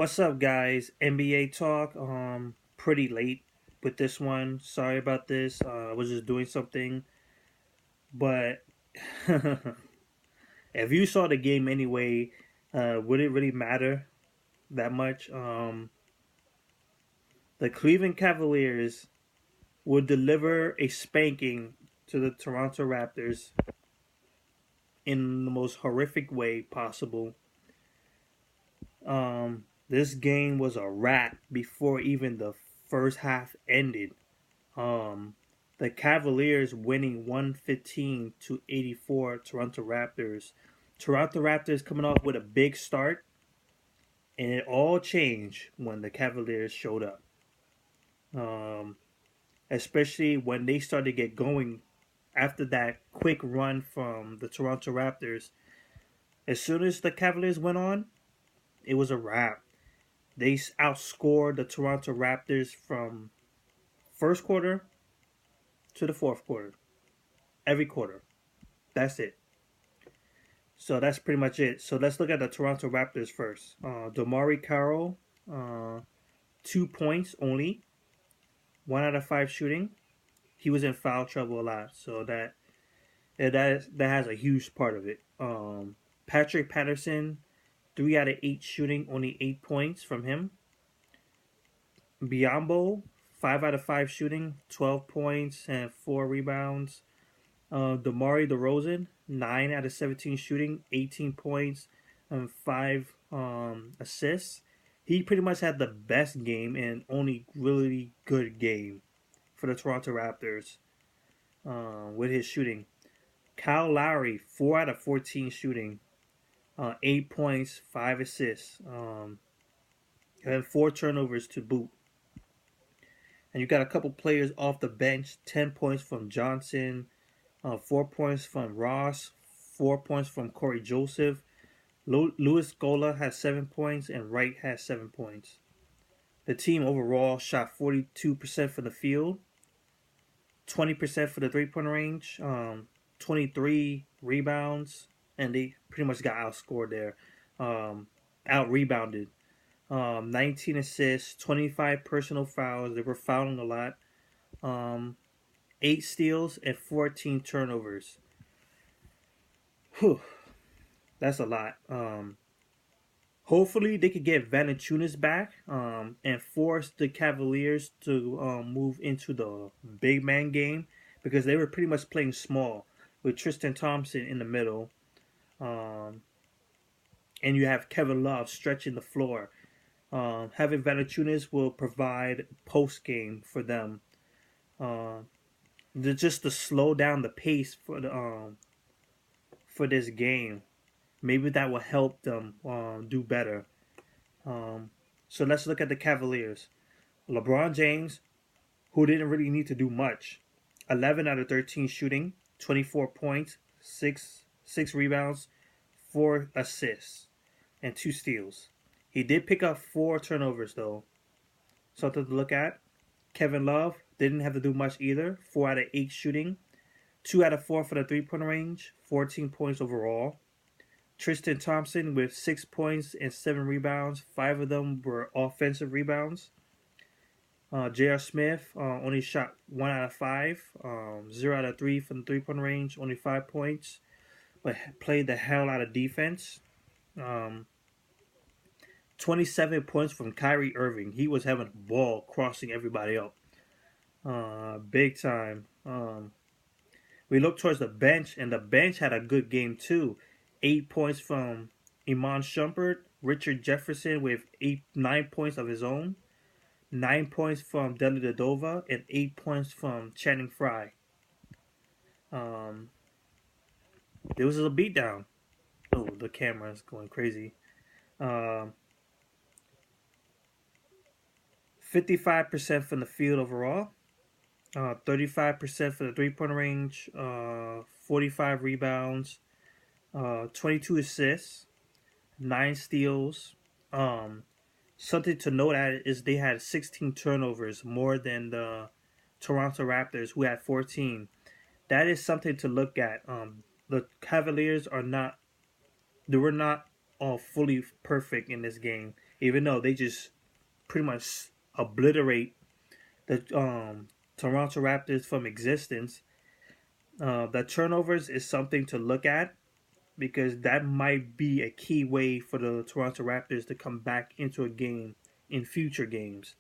What's up, guys? NBA talk. Pretty late with this one. Sorry about this. I was just doing something, but if you saw the game anyway, would it really matter that much? The Cleveland Cavaliers would deliver a spanking to the Toronto Raptors in the most horrific way possible. This game was a wrap before even the first half ended. Um, the Cavaliers winning 115 to 84 Toronto Raptors. Toronto Raptors coming off with a big start, and it all changed when the Cavaliers showed up. Um, Especially when they started to get going after that quick run from the Toronto Raptors. As soon as the Cavaliers went on, it was a wrap. They outscored the Toronto Raptors from first quarter to the fourth quarter. Every quarter. That's it. So that's pretty much it. So let's look at the Toronto Raptors first. DeMar Carroll, 2 points only, 1 out of 5 shooting. He was in foul trouble a lot, so that has a huge part of it. Patrick Patterson, 3 out of 8 shooting, only 8 points from him. Biyombo, 5 out of 5 shooting, 12 points and 4 rebounds. DeMar DeRozan, 9 out of 17 shooting, 18 points and 5 assists. He pretty much had the best game and only really good game for the Toronto Raptors with his shooting. Kyle Lowry, 4 out of 14 shooting, 8 points, 5 assists, and 4 turnovers to boot. And you got a couple players off the bench. 10 points from Johnson, 4 points from Ross, 4 points from Corey Joseph. Louis Gola has 7 points and Wright has 7 points. The team overall shot 42% from the field, 20% for the 3-point range, 23 rebounds, and they pretty much got outscored there, out rebounded. 19 assists, 25 personal fouls. They were fouling a lot. 8 steals and 14 turnovers. Whew, that's a lot. Hopefully they could get Valanciunas back and force the Cavaliers to move into the big man game because they were pretty much playing small with Tristan Thompson in the middle. And you have Kevin Love stretching the floor. Having Valanciunas will provide post game for them. Just to slow down the pace for this game. Maybe that will help them do better. So let's look at the Cavaliers. LeBron James, who didn't really need to do much, 11 out of 13 shooting, 24 points, six rebounds, 4 assists, and 2 steals. He did pick up 4 turnovers though, something to look at. Kevin Love didn't have to do much either, 4 out of 8 shooting, 2 out of 4 for the 3-point range, 14 points overall. Tristan Thompson with 6 points and 7 rebounds. 5 of them were offensive rebounds. J.R. Smith only shot 1 out of 5, 0 out of 3 from the 3-point range, only 5 points, but played the hell out of defense. 27 points from Kyrie Irving. He was having a ball crossing everybody up. Big time. We look towards the bench, and the bench had a good game too. 8 points from Iman Shumpert, Richard Jefferson with 9 points of his own, 9 points from Deli Dodova, and 8 points from Channing Frye. There was a beatdown. Oh, the camera is going crazy. 55% from the field overall, 35% for the 3-point range, 45 rebounds, 22 assists, 9 steals. Something to note at is they had 16 turnovers, more than the Toronto Raptors, who had 14. That is something to look at. The Cavaliers were not all fully perfect in this game. even though they just pretty much obliterate the Toronto Raptors from existence. The turnovers is something to look at because that might be a key way for the Toronto Raptors to come back into a game in future games.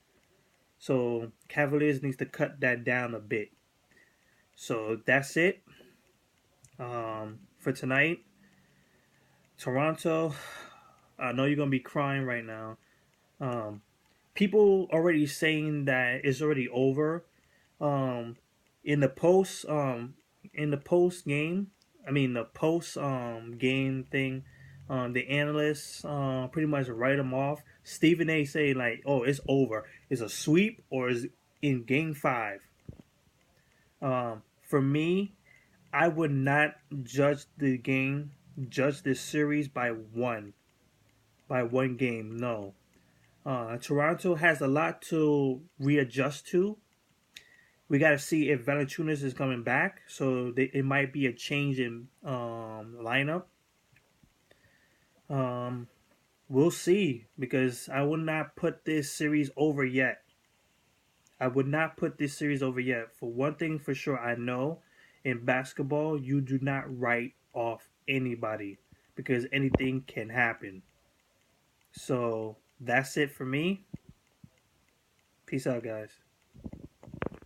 So Cavaliers needs to cut that down a bit. So that's it for tonight. Toronto, I know you're gonna be crying right now. Um, People already saying that it's already over. Um, in the post game, I mean the post game thing, the analysts pretty much write them off. Stephen A. saying like, "Oh, it's over. It's a sweep or is in game 5." For me, I would not judge this series by one game. No, Toronto has a lot to readjust to. We got to see if Valanciunas is coming back, so it might be a change in lineup. Um, we'll see because I would not put this series over yet. I would not put this series over yet. For one thing, for sure, I know in basketball you do not write off anybody because anything can happen. So that's it for me. Peace out, guys.